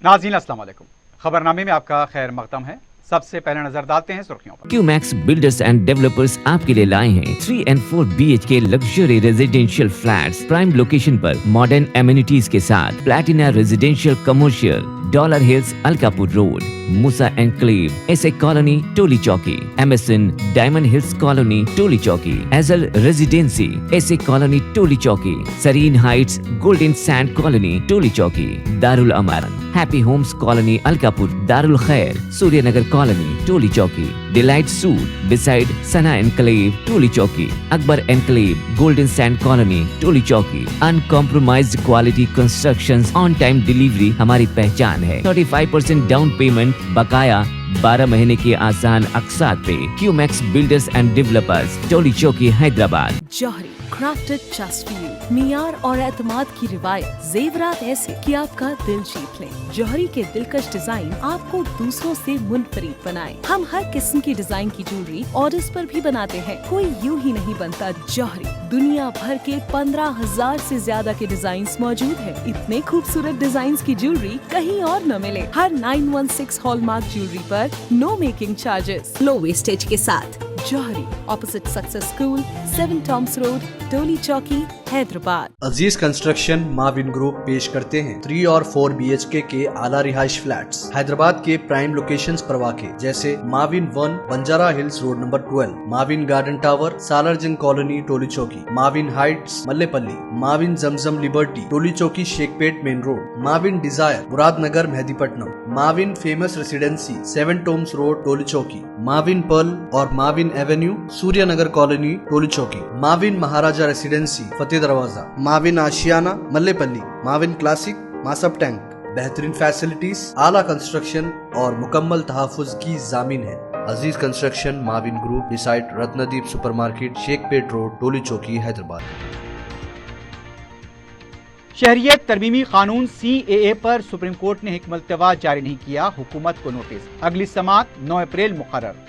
नाज़रीन अस्सलाम वालेकुम। खबरनामे में आपका खैर मकदम है। सबसे पहले नजर डालते हैं सुर्खियों पर। क्यूमैक्स बिल्डर्स एंड डेवलपर्स आपके लिए लाए हैं 3 and 4 BHK luxury residential flats prime location पर मॉडर्न एमिनिटीज के साथ। Platina residential commercial, Dollar Hills Alkapur Road, Moosa Enclave, SA Colony Toli Chowki, MSN Diamond Hills Colony Toli Chowki, Azal Residency SA Colony Toli Chowki, Sareen Heights Golden Sand Colony Toli Chowki, Darul Aman Happy Homes Colony Alkapur, Darul Khair Suryanagar Colony Toli Chowki, Delight Suite beside Sana Enclave Toli Chowki, Akbar Enclave Golden Sand Colony Toli चौकी। Uncompromised quality constructions, on time delivery हमारी पहचान है। 35% down payment, बकाया 12 महीने के आसान अकसात पे। QMax builders and developers, Toli Chowki, Hyderabad. Johri crafted just for you, मियार और एतमाद की रिवायत, जेवरात ऐसे कि आपका दिल जीत ले। जौहरी के दिलकश डिजाइन आपको दूसरों से मुनफरिद बनाए। हम हर किस्म की डिजाइन की ज्वेलरी ऑर्डर्स पर भी बनाते हैं, कोई यूं ही नहीं बनता। जौहरी दुनिया भर के 15,000 से ज्यादा के डिजाइन मौजूद है। इतने खूबसूरत डिजाइन की ज्वेलरी कहीं और न मिले। हर 916 हॉलमार्क ज्वेलरी पर no making charges, low wastage के साथ। Jauhari, opposite Success School, 7 Tombs Road, Toli Chowki, Hyderabad. Aziz Construction Mavin Group पेश करते हैं 3 और 4 BHK के आला रिहाइश फ्लैट्स हैदराबाद के प्राइम लोकेशंस पर वाक़े, जैसे Mavin 1 Banjara Hills Road number 12, Mavin Garden Tower Salarjung Colony Toli Chowki, Mavin Heights Mallepally, Mavin Zamzam Liberty Toli Chowki Shaikpet Main Road, Mavin Desire Muradnagar Mehdipatnam, Mavin Famous Residency 7 Tombs Road Toli Chowki, Mavin Pearl और Mavin Avenue Suryanagar Colony Toli Chowki, Mavin Maharaja Residency Fateh Darwaza, Mavin Ashiana Mallepally, Mavin Classic Masab Tank. बेहतरीन फैसिलिटीज, आला कंस्ट्रक्शन और मुकम्मल तहफ़्फ़ुज़ की जामीन है। Aziz Construction Mavin Group beside Ratnadeep supermarket Shaikpet Road Toli Chowki Hyderabad. शहरियत तरमीमी कानून CAA पर सुप्रीम कोर्ट ने हिकमत जारी नहीं किया, हुकूमत को नोटिस। अगली समात 9 अप्रैल मुकर्रर।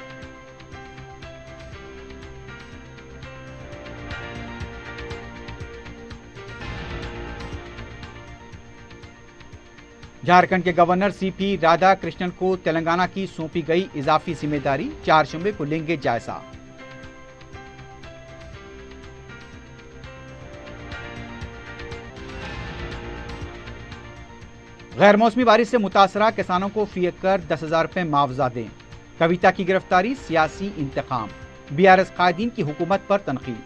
झारखंड के गवर्नर CP राधाकृष्णन को तेलंगाना की सौंपी गई इजाफी जिम्मेदारी, 4 शंबे को लेंगे जायजा। गैर मौसमी बारिश से मुतासरा किसानों को फी एकड़ 10,000 रुपए मुआवजा दें। कविता की गिरफ्तारी सियासी इंतकाम, BRS कायदीन की हुकूमत पर तनकीद।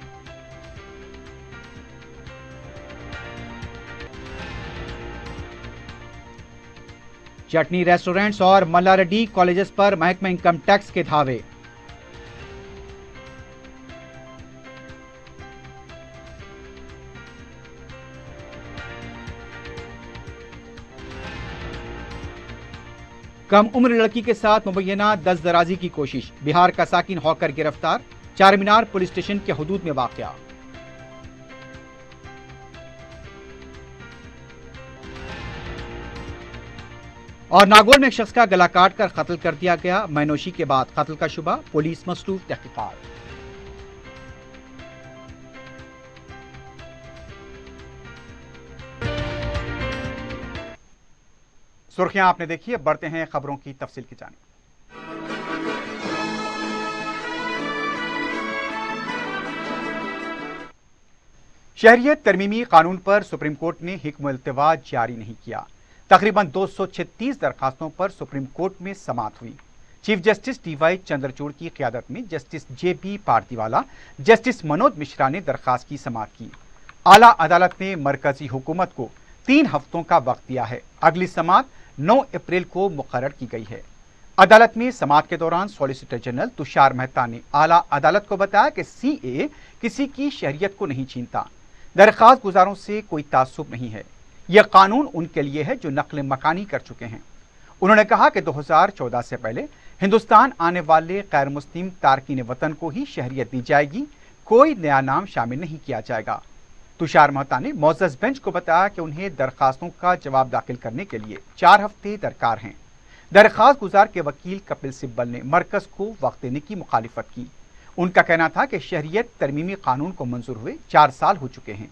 चटनी रेस्टोरेंट्स और मल्लारेड्डी कॉलेजेस पर महकमा इनकम टैक्स के धावे। कम उम्र लड़की के साथ मुबैना दस्तदराजी की कोशिश, बिहार का साकिन हॉकर गिरफ्तार, चारमीनार पुलिस स्टेशन के हुदूद में वाक़या। और नागौर में एक शख्स का गला काट कर कत्ल कर दिया गया, मैनोशी के बाद कत्ल का शुबा, पुलिस मसरूफ तहकीकात। सुर्खियां आपने देखी, अब बढ़ते हैं खबरों की तफसील की जानिब। शहरियत तरमीमी कानून पर सुप्रीम कोर्ट ने हिक्म-उल-इल्तिवा जारी नहीं किया। तकरीबन 236 दरखास्तों पर सुप्रीम कोर्ट में समाअत हुई। चीफ जस्टिस DY चंद्रचूड़ की क़यादत में justice JB Pardiwala, justice Manoj Mishra ने दरखास्त की समाअत की। आला अदालत ने मरकजी हुकूमत को 3 हफ्तों का वक्त दिया है। अगली समाअत 9 अप्रैल को मुकर्रर की गई है। अदालत में समाअत के दौरान सॉलिसिटर जनरल तुषार मेहता ने आला अदालत को बताया कि CAA किसी की शहरियत को नहीं छीनता। दरखास्त गुजारों से कोई तासुब नहीं है। यह कानून उनके लिए है जो नकल मकानी कर चुके हैं। उन्होंने कहा कि 2014 से पहले हिंदुस्तान आने वाले गैर मुस्लिम तारकीन वतन को ही शहरियत दी जाएगी, कोई नया नाम शामिल नहीं किया जाएगा। तुषार मेहता ने मोअज़्ज़ज़ बेंच को बताया कि उन्हें दरखास्तों का जवाब दाखिल करने के लिए 4 हफ्ते दरकार हैं। दरखास्त गुजार के वकील कपिल सिब्बल ने मरकज को वक्त देने की मुखालिफत की। उनका कहना था कि शहरियत तरमीमी कानून को मंजूर हुए 4 साल हो चुके हैं।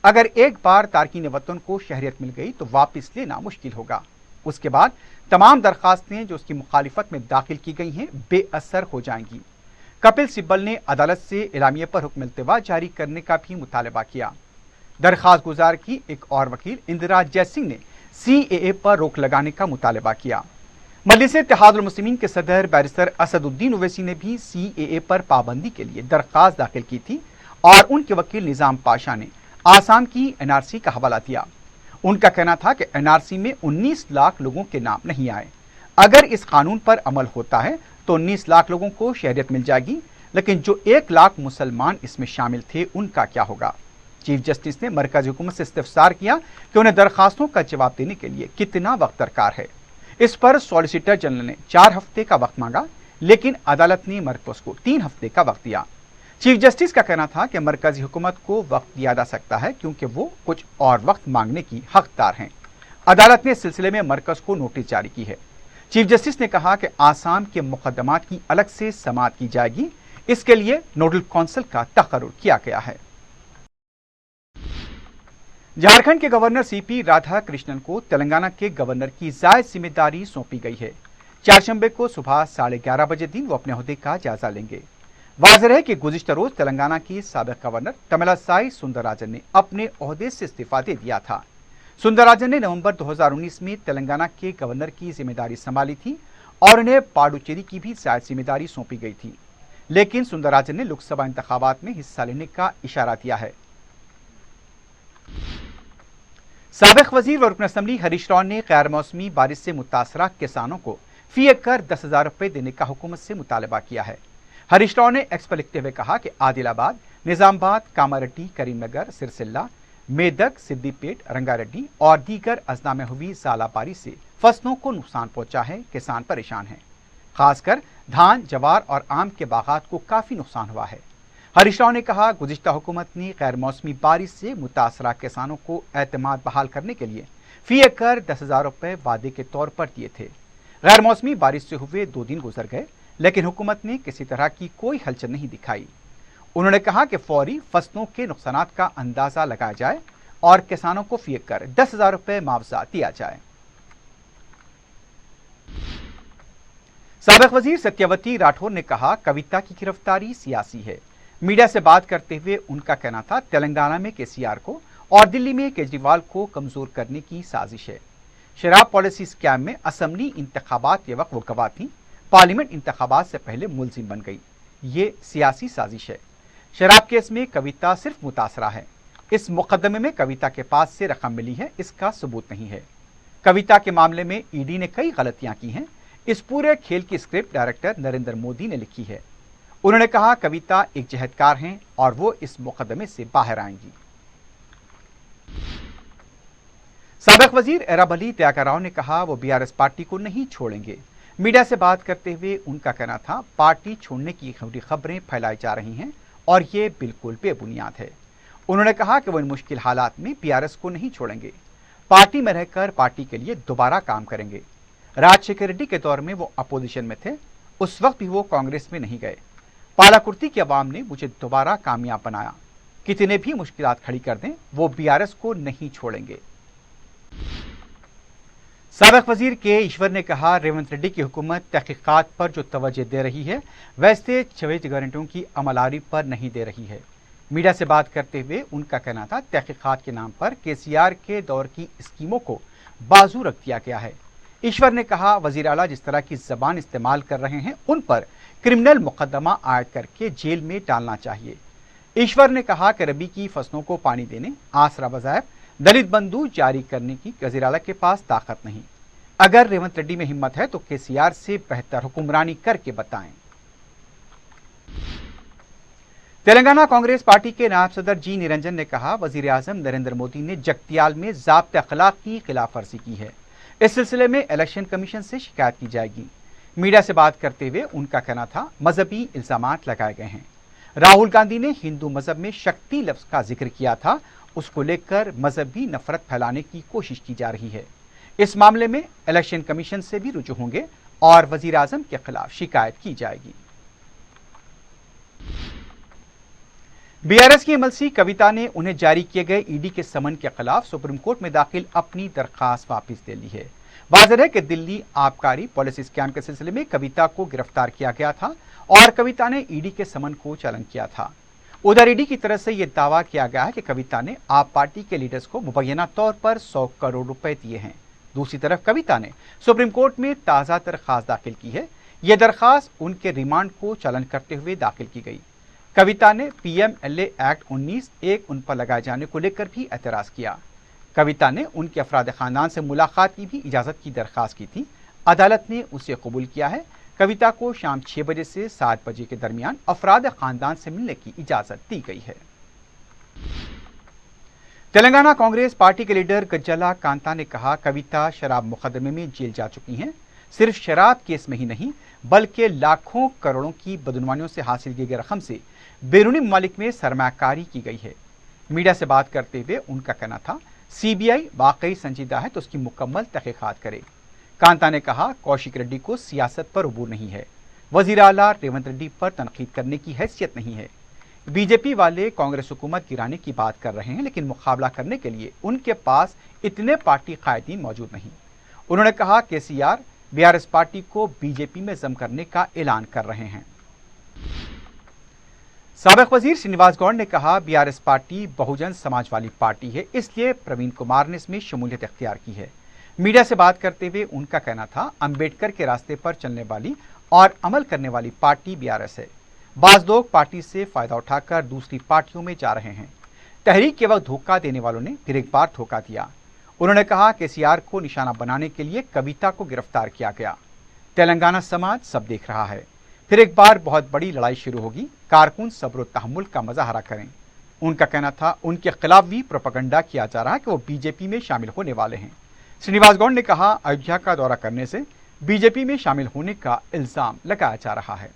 अगर एक बार तारकीन वतन को शहरियत मिल गई तो वापस लेना मुश्किल होगा। उसके बाद तमाम दरखास्तें जो उसकी मुखालिफत में दाखिल की गई हैं बेअसर हो जाएंगी। कपिल सिब्बल ने अदालत से इलामिये पर हुक्म इल्तिवा जारी करने का भी मुतालबा किया। दरखास्त गुजार की एक और वकील इंदिरा जयसिंह ने CAA पर रोक लगाने का मुतालबा किया। मजलिस इत्तेहादुल मुस्लिमीन के सदर बैरिस्टर असदुद्दीन ओवैसी ने भी CAA पर पाबंदी के लिए दरखास्त दाखिल की थी और उनके वकील निजाम पाशा ने आसाम की NRC का हवाला दिया। उनका कहना था कि NRC में 19 लाख लोगों के नाम नहीं आए। अगर इस कानून पर अमल होता है तो 19 लाख लोगों को शहरियत मिल जाएगी, लेकिन जो 1 लाख मुसलमान इसमें शामिल थे उनका क्या होगा। चीफ जस्टिस ने मरकजी हुकूमत से इस्तफसार किया कि उन्हें दरखास्तों का जवाब देने के लिए कितना वक्त दरकार है। इस पर सॉलिसिटर जनरल ने 4 हफ्ते का वक्त मांगा, लेकिन अदालत ने मरकज को 3 हफ्ते का वक्त दिया। चीफ जस्टिस का कहना था कि मरकजी हुकूमत को वक्त दिया जा सकता है क्योंकि वो कुछ और वक्त मांगने की हकदार हैं। अदालत ने इस सिलसिले में मरकज को नोटिस जारी की है। चीफ जस्टिस ने कहा कि आसाम के मुकदमात की अलग से समाअत की जाएगी। इसके लिए नोडल काउंसिल का तकर्रुर किया गया है। झारखंड के गवर्नर CP राधाकृष्णन को तेलंगाना के गवर्नर की जायज जिम्मेदारी सौंपी गई है। 4 को सुबह 11:30 बजे दिन वो अपने ओहदे का जायजा लेंगे। वाज़ेह है कि गुज़िश्ता रोज तेलंगाना की साबिक गवर्नर तमिलिसाई सुंदरराजन ने अपने ओहदे से इस्तीफा दे दिया था। सुंदरराजन ने नवंबर 2019 में तेलंगाना के गवर्नर की जिम्मेदारी संभाली थी और उन्हें पांडुचेरी की भी जायज जिम्मेदारी सौंपी गई थी, लेकिन सुंदरराजन ने लोकसभा इंतखाबात में हिस्सा लेने का इशारा दिया है। साबिक वजीर व रुकन असम्बली हरीश राव ने गैर मौसमी बारिश से मुतासरा किसानों को फी एकड़ 10,000 रुपए देने का हुकूमत से मुतालबा किया है। हरीश राव ने एक्स पर लिखते हुए कहा कि आदिलाबाद, निजामाबाद, कामारेड्डी, करीमनगर, सिरसिल्ला, मेदक, सिद्दीपेट, रंगारेड्डी और दीगर अजला में हुई ज़ालाबारी से फसलों को नुकसान पहुंचा है। किसान परेशान हैं। खासकर धान, जवार और आम के बागात को काफी नुकसान हुआ है। हरीश राव ने कहा, गुज़िश्ता हुकूमत ने गैर मौसमी बारिश से मुतासरा किसानों को एतमाद बहाल करने के लिए फी एकड़ 10,000 रुपए वादे के तौर पर दिए थे। गैर मौसमी बारिश से हुए 2 दिन गुजर गए, लेकिन हुकूमत ने किसी तरह की कोई हलचल नहीं दिखाई। उन्होंने कहा कि फौरी फसलों के नुकसानात का अंदाजा लगाया जाए और किसानों को फी एकड़ 10,000 रुपए मुआवजा दिया जाए। साबिक वजीर सत्यवती राठौर ने कहा, कविता की गिरफ्तारी सियासी है। मीडिया से बात करते हुए उनका कहना था, तेलंगाना में KCR को और दिल्ली में केजरीवाल को कमजोर करने की साजिश है। शराब पॉलिसी स्कैम में असम्बली इंतखाबात के वक्त वो गवाह थी, पार्लियामेंट इंतखाबात से पहले मुलजिम बन गई। ये सियासी साजिश है। शराब केस में कविता सिर्फ मुतासरा है। इस मुकदमे में कविता के पास से रकम मिली है, इसका सबूत नहीं है। कविता के मामले में ED ने कई गलतियां की हैं। इस पूरे खेल की स्क्रिप्ट डायरेक्टर नरेंद्र मोदी ने लिखी है। उन्होंने कहा, कविता एक जहदकार हैं और वो इस मुकदमे से बाहर आएंगी। साबिक वजीर एराब अली त्यागा राव ने कहा, वो BRS पार्टी को नहीं छोड़ेंगे। मीडिया से बात करते हुए उनका कहना था, पार्टी छोड़ने की झूठी खबरें फैलाई जा रही हैं और ये बिल्कुल बेबुनियाद है। उन्होंने कहा कि वो इन मुश्किल हालात में BRS को नहीं छोड़ेंगे, पार्टी में रहकर पार्टी के लिए दोबारा काम करेंगे। राजशेखर रेड्डी के दौर में वो अपोजिशन में थे, उस वक्त भी वो कांग्रेस में नहीं गए। पालाकुर्ती की आवाम ने मुझे दोबारा कामयाब बनाया। कितने भी मुश्किलात खड़ी कर दें, वो BRS को नहीं छोड़ेंगे। साबिक वजीर के ईश्वर ने कहा, रेवंत रेड्डी की हुकूमत तहकीकात पर जो तवज्जो दे रही है, वैसे 26 गारंटियों की अमलावरी पर नहीं दे रही है। मीडिया से बात करते हुए उनका कहना था, तहकीकात के नाम पर KCR के दौर की स्कीमों को बाजू रख दिया गया है। ईश्वर ने कहा, वजीर आला जिस तरह की जबान इस्तेमाल कर रहे हैं, उन पर क्रिमिनल मुकदमा आयद करके जेल में डालना चाहिए। ईश्वर ने कहा कि रबी की फसलों को पानी देने, आसरा वज़ाइफ, दलित बंधु जारी करने की वजीर आला के पास ताकत नहीं। अगर रेवंत रेड्डी में हिम्मत है तो KCR से बेहतर हुक्मरानी करके बताएं। तेलंगाना कांग्रेस पार्टी के नायब सदर G निरंजन ने कहा, वजीर आजम नरेंद्र मोदी ने जगतियाल में ज़ाब्ते अखलाक की खिलाफवर्जी की है। इस सिलसिले में इलेक्शन कमीशन से शिकायत की जाएगी। मीडिया से बात करते हुए उनका कहना था, मजहबी इल्जामात लगाए गए हैं। राहुल गांधी ने हिंदू मजहब में शक्ति लफ्ज का जिक्र किया था, उसको लेकर मजहबी नफरत फैलाने की कोशिश की जा रही है। इस मामले में इलेक्शन कमीशन से भी रुजू होंगे और वजीर आजम के खिलाफ शिकायत की जाएगी। BRS की MLC कविता ने उन्हें जारी किए गए ED के समन के खिलाफ सुप्रीम कोर्ट में दाखिल अपनी दरखास्त वापस ले ली है। वाज़ेह है कि दिल्ली आबकारी पॉलिसी स्कैम के सिलसिले में कविता को गिरफ्तार किया गया था और कविता ने ईडी के समन को चैलेंज किया था। उधर ईडी की तरफ से यह दावा किया गया है कि कविता ने आप पार्टी के लीडर्स को मुबैना तौर पर 100 करोड़ रुपए दिए हैं। दूसरी तरफ कविता ने सुप्रीम कोर्ट में ताज़ा दरखास्त दाखिल की है। यह दरखास्त उनके रिमांड को चैलेंज करते हुए दाखिल की गई। कविता ने पीएमएलए एक्ट 19(1) उन पर लगाए जाने को लेकर भी एतराज किया। कविता ने उनके अफराद खानदान से मुलाकात की भी इजाज़त की दरखास्त की थी। अदालत ने उसे कबूल किया है। कविता को शाम 6 बजे से 7 बजे के दरमियान अफराद खानदान से मिलने की इजाज़त दी गई है। तेलंगाना कांग्रेस पार्टी के लीडर गज्जला कांता ने कहा, कविता शराब मुकदमे में जेल जा चुकी हैं। सिर्फ शराब केस में ही नहीं बल्कि लाखों करोड़ों की बदनवानियों से हासिल की गई रकम से बैरूनी ममालिक में सरमाकारी की गई है। मीडिया से बात करते हुए उनका कहना था, सीबीआई वाकई संजीदा है तो उसकी मुकम्मल तहकीकात करे। कांता ने कहा, कौशिक रेड्डी को सियासत पर अबूर नहीं है। वजीर आला रेवंत रेड्डी पर तनकीद करने की हैसियत नहीं है। बीजेपी वाले कांग्रेस हुकूमत गिराने की बात कर रहे हैं, लेकिन मुकाबला करने के लिए उनके पास इतने पार्टी कायदीन मौजूद नहीं। उन्होंने कहा, केसीआर बीआरएस पार्टी को बीजेपी में जम करने का ऐलान कर रहे हैं। साबिक वजीर श्रीनिवास गौड़ ने कहा, बीआरएस पार्टी बहुजन समाज वाली पार्टी है, इसलिए प्रवीण कुमार ने इसमें शमूलियत इख्तियार की है। मीडिया से बात करते हुए उनका कहना था, अंबेडकर के रास्ते पर चलने वाली और अमल करने वाली पार्टी बीआरएस है। बाज लोग पार्टी से फायदा उठाकर दूसरी पार्टियों में जा रहे हैं। तहरीक के वक्त धोखा देने वालों ने फिर एक बार धोखा दिया। उन्होंने कहा, केसीआर को निशाना बनाने के लिए कविता को गिरफ्तार किया गया। तेलंगाना समाज सब देख रहा है। फिर एक बार बहुत बड़ी लड़ाई शुरू होगी। कारकुन सब्र और तहम्मुल का मजाहरा करें। उनका कहना था, उनके खिलाफ भी प्रोपेगेंडा किया जा रहा है कि वो बीजेपी में शामिल होने वाले हैं। श्रीनिवास गौड़ ने कहा, अयोध्या का दौरा करने से बीजेपी में शामिल होने का इल्जाम लगाया जा रहा है।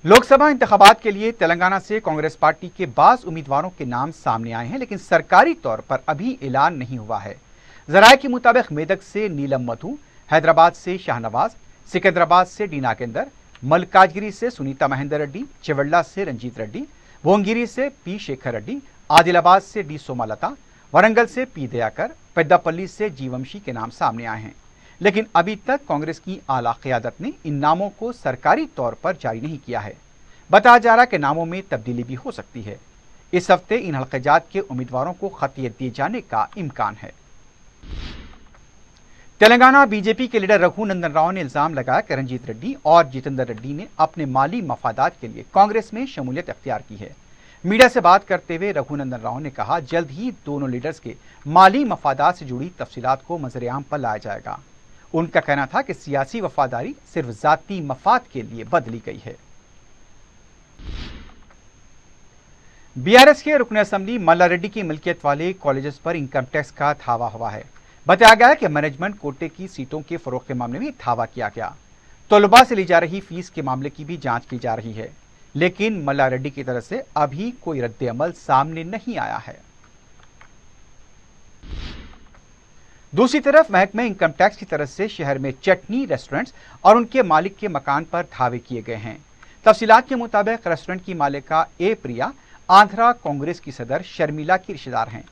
लोकसभा इंतखाबात के लिए तेलंगाना से कांग्रेस पार्टी के बाज उम्मीदवारों के नाम सामने आए हैं, लेकिन सरकारी तौर पर अभी ऐलान नहीं हुआ है। जराये के मुताबिक मेदक से नीलम मधु, हैदराबाद से शाहनवाज, सिकंदराबाद से डी नागेंदर, मल्काजगिरी से सुनीता महेंदर रेड्डी, चिवल्ला से रंजीत रेड्डी, भोंगिरी से पी शेखर रेड्डी, आदिलाबाद से डी सोमालता, वरंगल से पी दयाकर, पेद्दापल्ली से जीवंशी के नाम सामने आए हैं। लेकिन अभी तक कांग्रेस की आला क़यादत ने इन नामों को सरकारी तौर पर जारी नहीं किया है। बताया जा रहा है कि नामों में तब्दीली भी हो सकती है। इस हफ्ते इन हल्क़ाजात के उम्मीदवारों को खतियत दिए जाने का इम्कान है। तेलंगाना बीजेपी के लीडर रघुनंदन राव ने इल्जाम लगाया कि रंजीत रेड्डी और जितेंद्र रेड्डी ने अपने माली मफादात के लिए कांग्रेस में शमूलियत अख्तियार की है। मीडिया से बात करते हुए रघुनंदन राव ने कहा, जल्द ही दोनों लीडर्स के माली मफादात से जुड़ी तफसीलात को मंजर-ए-आम पर लाया जाएगा। उनका कहना था कि सियासी वफादारी सिर्फ जाती मफाद के लिए बदली गई है। बीआरएस के रुकन असम्बली मल्ला रेड्डी की मिल्कियत वाले कॉलेजेस पर इनकम टैक्स का धावा हुआ है। बताया गया है कि मैनेजमेंट कोटे की सीटों के फरोख के मामले में धावा किया गया। तलबा से ली जा रही फीस के मामले की भी जांच की जा रही है, लेकिन मल्ला रेड्डी की तरफ से अभी कोई रद्द अमल सामने नहीं आया है। दूसरी तरफ महकमे इनकम टैक्स की तरफ से शहर में चटनी रेस्टोरेंट्स और उनके मालिक के मकान पर धावे किए गए हैं। तफसीलात के मुताबिक रेस्टोरेंट की मालिका ए प्रिया आंध्रा कांग्रेस की सदर शर्मिला की रिश्तेदार हैं।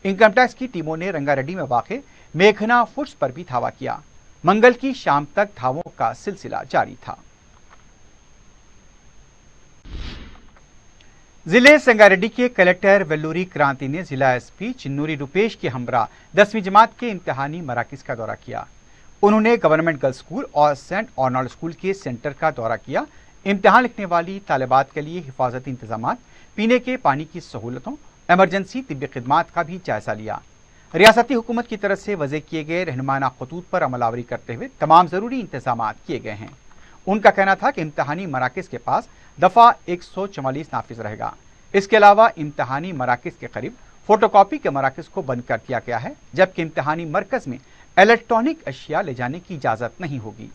इनकम टैक्स की टीमों ने रंगारेड्डी में वाक़े मेघना फूड्स पर भी धावा किया। मंगल की शाम तक धावों का सिलसिला जारी था। जिले संगारेड्डी के कलेक्टर वेल्लूरी क्रांति ने जिला एसपी चिन्नूरी रुपेश के हमरा 10वीं जमात के इम्तिहानी मराकिज का दौरा किया। उन्होंने गवर्नमेंट गर्ल्स स्कूल और सेंट ऑर्नाल्ड स्कूल के सेंटर का दौरा किया। इम्तिहान लिखने वाली तालिबात के लिए हिफाजती इंतजाम, पीने के पानी की सहूलतों, एमरजेंसी तिब्बी खिदमात का भी जायजा लिया। रियासती हुकूमत की तरफ से वज़े किए गए रहनुमाना खतूत पर अमलावरी करते हुए तमाम ज़रूरी इंतजाम किए गए हैं। उनका कहना था कि इम्तिहानी मराकिज के पास दफ़ा 144 नाफिज रहेगा। इसके अलावा इम्तिहानी मराकिज के करीब फोटोकॉपी के मराकिज को बंद कर दिया गया है, जबकि इम्तिहानी मरकज में इलेक्ट्रॉनिक अशिया ले जाने की इजाज़त नहीं होगी।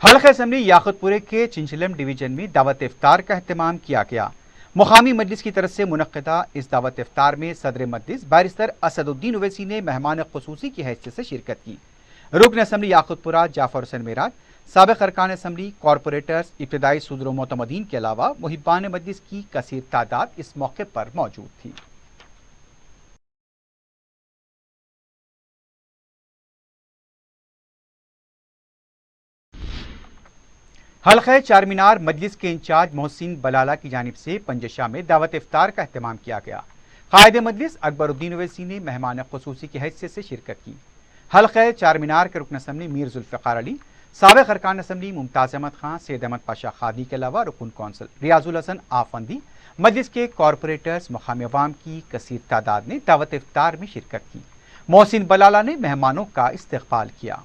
हल्का असम्बली याकुतपुरे के चिंचलम डिवीजन में दावत इफ्तार का एहतमाम किया गया। मुकामी मजलिस की तरफ से मुनक्किदा इस दावत इफ्तार में सदर मजलिस बैरिस्टर असदुद्दीन ओवैसी ने मेहमान खुसूसी की हैसियत से शिरकत की। रुकन असम्बली याकुतपुरा जाफर हुसैन मेराज, साबिक अरकान असम्बली, कॉरपोरेटर्स, इब्तदाई सदर मोतमदीन के अलावा मुहिब्बान मजलिस की कसीर तादाद इस मौके पर मौजूद थी। हल्क़े चारमीनार मजलिस के इंचार्ज मोहसिन बलाला की जानिब से पंजशाह में दावत इफ्तार का अहतमाम किया गया। कायद मजलिस अकबरुद्दीन ओवैसी ने मेहमान खुसूसी की हैसियत से शिरकत की। हल्क़े चारमीनार के रुकन असम्बली मीर जुल्फ़िकार अली, साबिक अरकान असम्बली मुमताज़ अहमद खान, सैयद अहमद पाशा खादी के अलावा रुकन कौंसल रियाजुल हसन आफंदी, मजलिस के कॉरपोरेटर्स, मकामी अवाम की कसीर तादाद ने दावत इफ्तार में शिरकत की। मोहसिन बलाला ने मेहमानों का इस्तकबाल किया।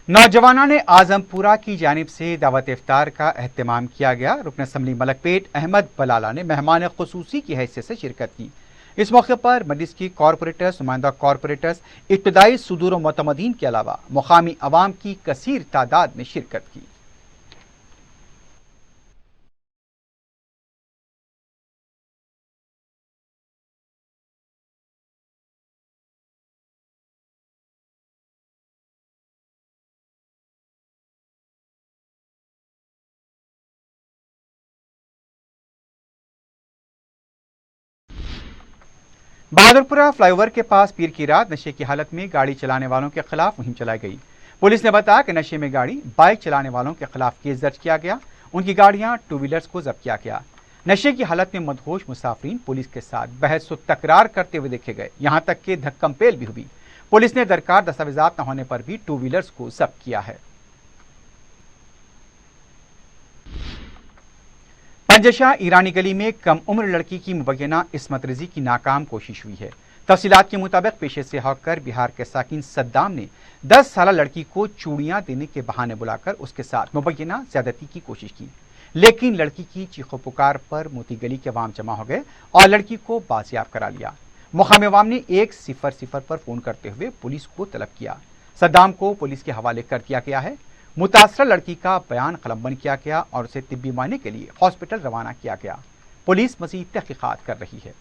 नौजवानों ने आजमपुरा की जानिब से दावत इफ्तार का अहतमाम किया गया। रुकन असम्बली मलकपेट अहमद बलाला ने मेहमान खुसूसी की हैसियत से शिरकत की। इस मौके पर मजलिस की कॉरपोरेटर्स, नुमाइंदा कॉरपोरेटर्स, इब्तदाई सदूर मोतमदीन के अलावा मुकामी अवाम की कसीर तादाद ने शिरकत की। बहादुरपुरा फ्लाईओवर के पास पीर की रात नशे की हालत में गाड़ी चलाने वालों के खिलाफ मुहिम चलाई गई। पुलिस ने बताया कि नशे में गाड़ी, बाइक चलाने वालों के खिलाफ केस दर्ज किया गया। उनकी गाड़ियां, टू व्हीलर्स को जब्त किया गया। नशे की हालत में मदहोश मुसाफिरीन पुलिस के साथ बहस व तकरार करते हुए देखे गए, यहां तक कि धक्कमपेल भी हुई। पुलिस ने दरकार दस्तावेजात न होने पर भी टू व्हीलर्स को जब्त किया है। पंजशाह ईरानी गली में कम उम्र लड़की की मुबैना इस्मत रिजी की नाकाम कोशिश हुई है। तफसीलात के मुताबिक पेशे से होकर बिहार के साकिन सद्दाम ने 10 साल लड़की को चूड़ियां देने के बहाने बुलाकर उसके साथ मुबैना ज्यादती की कोशिश की, लेकिन लड़की की चीखों पुकार पर मोती गली के अवाम जमा हो गए और लड़की को बाजियाब करा लिया। मुकामी अवाम ने 100 पर फोन करते हुए पुलिस को तलब किया। सद्दाम को पुलिस के हवाले कर दिया गया है। मुतासरा लड़की का बयान कलमबंद किया गया और उसे तिब्बी मुआयने के लिए हॉस्पिटल रवाना किया गया। पुलिस मजीद तहकीकात कर रही है।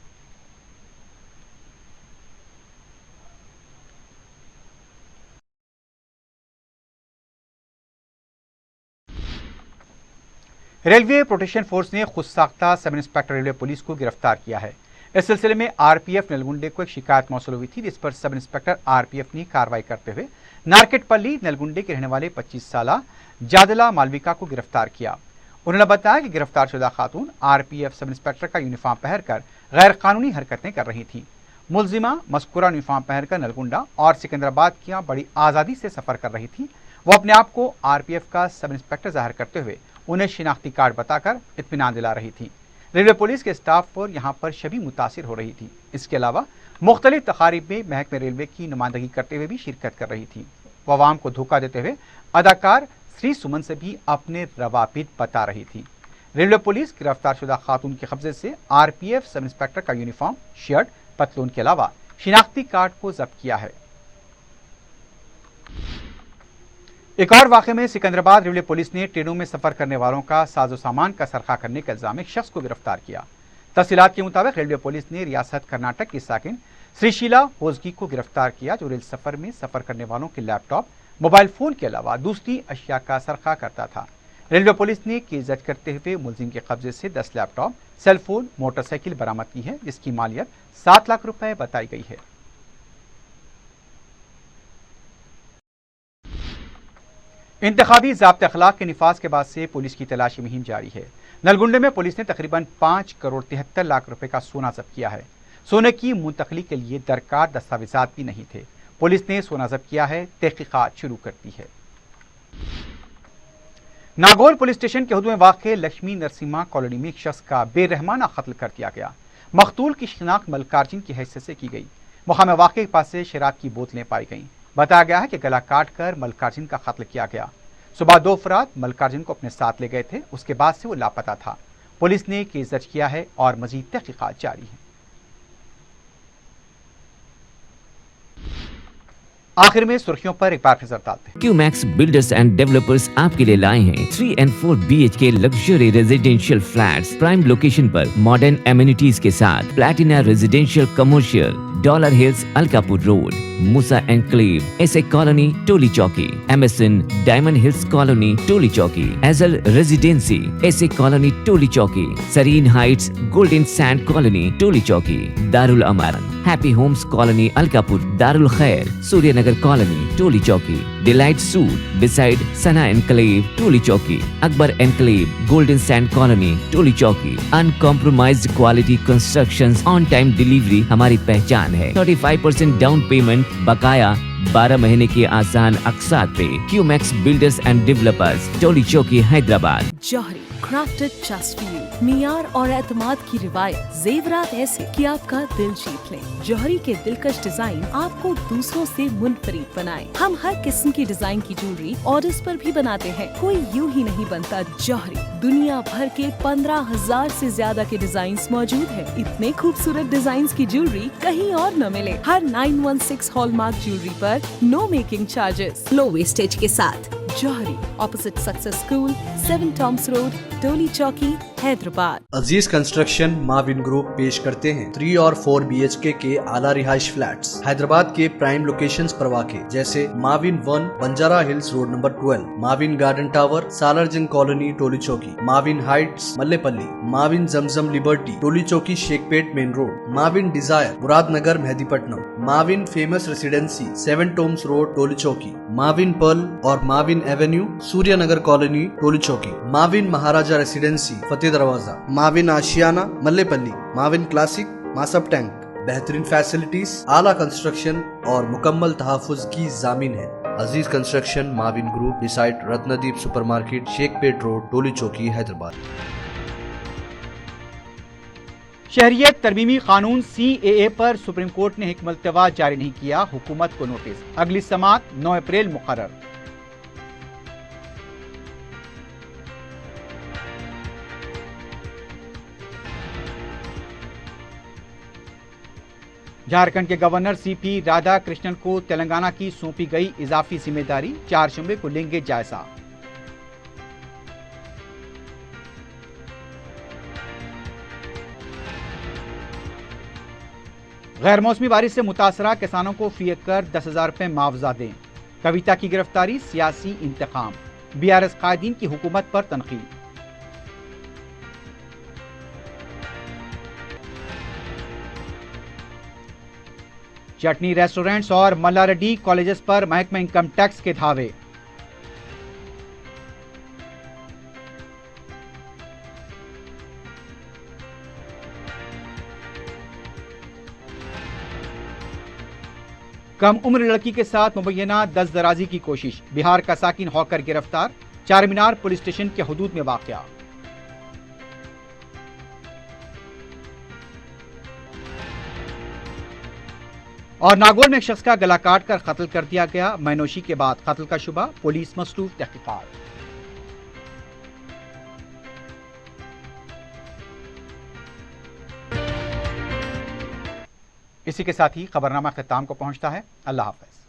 रेलवे प्रोटेक्शन फोर्स ने खुद साख्ता सब इंस्पेक्टर रेलवे पुलिस को गिरफ्तार किया है। इस सिलसिले में आरपीएफ नलगुंडे को एक शिकायत मौसूल हुई थी, जिस पर सब इंस्पेक्टर आरपीएफ ने कार्रवाई करते हुए नारकेटपल्ली नलगुंडे के रहने वाले 25 साल जादला मालविका को गिरफ्तार किया। उन्होंने बताया कि गिरफ्तार शुदा खातून आरपीएफ सब इंस्पेक्टर का यूनिफॉर्म पहनकर गैर कानूनी हरकतें कर रही थी। मुलजिमा मस्कुरा यूनिफॉर्म पहनकर नलगुंडा और सिकंदराबाद की बड़ी आज़ादी से सफर कर रही थी। वो अपने आप को आरपीएफ का सब इंस्पेक्टर जाहिर करते हुए उन्हें शिनाख्ती कार्ड बताकर इत्मीनान दिला रही थी। रेलवे पुलिस के स्टाफ और यहाँ पर शबी मुतासिर हो रही थी। इसके अलावा मुख्तलिफ तकारीब में महकमे रेलवे की नुमाइंदगी करते हुए भी शिरकत कर रही थी। वो अवाम को धोखा देते हुए अदाकार श्री सुमन से भी अपने रवाबित बता रही थी। रेलवे पुलिस गिरफ्तार शुदा खातून के कब्जे से आरपीएफ सब इंस्पेक्टर का यूनिफॉर्म, शर्ट, पतलून के अलावा शिनाख्ती कार्ड को जब्त किया है। एक और वाक़े में सिकंदराबाद रेलवे पुलिस ने ट्रेनों में सफर करने वालों का साजो सामान का सरखा करने के इल्जाम में एक शख्स को गिरफ्तार किया। तफसीलात के मुताबिक रेलवे पुलिस ने रियासत कर्नाटक की साकिन श्रीशीला होजगी को गिरफ्तार किया, जो रेल सफर में सफर करने वालों के लैपटॉप, मोबाइल फोन के अलावा दूसरी अशिया का सरखा करता था। रेलवे पुलिस ने केस दर्ज करते हुए मुलजिम के कब्जे से 10 लैपटॉप, सेलफोन, मोटरसाइकिल बरामद की है, जिसकी मालियत 7 लाख रुपए बताई गई है। इंतखाबी ज़ाब्ते अखलाक के निफाज के बाद से पुलिस की तलाशी मुहिम जारी है। नलगुंडे में पुलिस ने तकरीबन 5 करोड़ 73 लाख रुपए का सोना जब्त किया है। सोने की मुंतकली के लिए दरकार दस्तावेजात भी नहीं थे। पुलिस ने सोना जब्त किया है, तहकीकात शुरू कर दी है। नागौर पुलिस स्टेशन के हुदूद में वाक़ लक्ष्मी नरसिम्हा कॉलोनी में एक शख्स का बेरहमाना कत्ल कर दिया गया। मकतूल की शिनाख्त मल्लिकार्जुन की हैसियत से की गई। मुकाम वाक़े के पास से शराब की बोतलें पाई गईं। बताया गया है कि गला काट कर मल्लिकार्जुन का कत्ल किया गया। सुबह 2 अफराद मल्लिकार्जुन को अपने साथ ले गए थे, उसके बाद से वो लापता था। पुलिस ने केस दर्ज किया है और मजीद तहकीकात जारी है। आखिर में सुर्खियों पर एक बार नजर डालते हैं। क्यूमैक्स बिल्डर्स एंड डेवलपर्स आपके लिए लाए हैं 3 and 4 BHK luxury residential flats prime location पर मॉडर्न एमिनिटीज के साथ Platina residential commercial Dollar Hills Alkapur Road Moosa Enclave SA Colony Toli Chowki MSN Diamond Hills Colony Toli Chowki Azal Residency SA Colony Toli Chowki Sareen Heights Golden Sand Colony Toli Chowki Darul Amaran Happy Homes Colony Alkapur Darul Khair Suryanagar Colony Toli Chowki Delight Suite beside Sana Enclave Toli Chowki Akbar Enclave Golden Sand Colony Toli चौकी uncompromised quality constructions on time delivery हमारी पहचान है। 35% down payment बकाया 12 महीने की आसान अकसात पे। QMax builders and developers Toli Chowki Hyderabad. Johri crafted just for you, मियार और एतमाद की रिवायत, जेवरात ऐसे कि आपका दिल जीत लें। जौहरी के दिलकश डिजाइन आपको दूसरों से मुनफरिद बनाए। हम हर किस्म की डिजाइन की ज्वेलरी ऑर्डर्स पर भी बनाते हैं, कोई यूं ही नहीं बनता। जौहरी दुनिया भर के 15,000 से ज्यादा के डिजाइन मौजूद है। इतने खूबसूरत डिजाइन की ज्वेलरी कहीं और न मिले। हर 916 हॉलमार्क ज्वेलरी पर no making charges, low wastage के साथ। Jauhari opposite Success School, 7 Tombs Road, Toli Chowki, Hyderabad. Aziz Construction Mavin Group पेश करते हैं 3 और 4 BHK के आला रिहाइश फ्लैट्स हैदराबाद के प्राइम लोकेशंस पर वाक़े, जैसे Mavin 1 Banjara Hills Road number 12, Mavin Garden Tower Salarjung Colony Toli Chowki, Mavin Heights Mallepally, Mavin Zamzam Liberty Toli Chowki Shaikpet Main Road, Mavin Desire Muradnagar Mehdipatnam, Mavin Famous Residency 7 Tombs Road Toli Chowki, Mavin Pearl और Mavin Avenue Suryanagar Colony Toli Chowki, Mavin Maharaja Residency Fateh Darwaza, Mavin Ashiana Mallepally, Mavin Classic Masab Tank. बेहतरीन फैसिलिटीज, आला कंस्ट्रक्शन और मुकम्मल तहफ़्फ़ुज़ की जामीन है। Aziz Construction Mavin Group beside Ratnadeep supermarket Shaikpet Road Toli Chowki Hyderabad. शहरियत तरमीमी कानून CAA पर सुप्रीम कोर्ट ने हिकमतवा जारी नहीं किया, हुकूमत को नोटिस। अगली समाअत 9 अप्रैल मुकर्रर। झारखंड के गवर्नर CP राधाकृष्णन को तेलंगाना की सौंपी गई इजाफी जिम्मेदारी, 4 जुम्मे को लेंगे जायजा। गैर मौसमी बारिश से मुतासरा किसानों को फी एकड़ 10,000 रुपए मुआवजा दें। कविता की गिरफ्तारी सियासी इंतकाम, BRS कायदीन की हुकूमत पर तनकीद। चटनी रेस्टोरेंट्स और मल्लारेड्डी कॉलेजेस पर महकमा इनकम टैक्स के धावे। कम उम्र लड़की के साथ मुबैना दस्तदराजी की कोशिश, बिहार का साकिन हॉकर गिरफ्तार, चार मीनार पुलिस स्टेशन के हुदूद में वाक़या। और नागौर में एक शख्स का गला काट कर कत्ल कर दिया गया, मैनोशी के बाद कत्ल का शुबा, पुलिस मसरूफ तहकीकात। इसी के साथ ही खबरनामा ख़िताम को पहुंचता है। अल्लाह हाफ़िज़।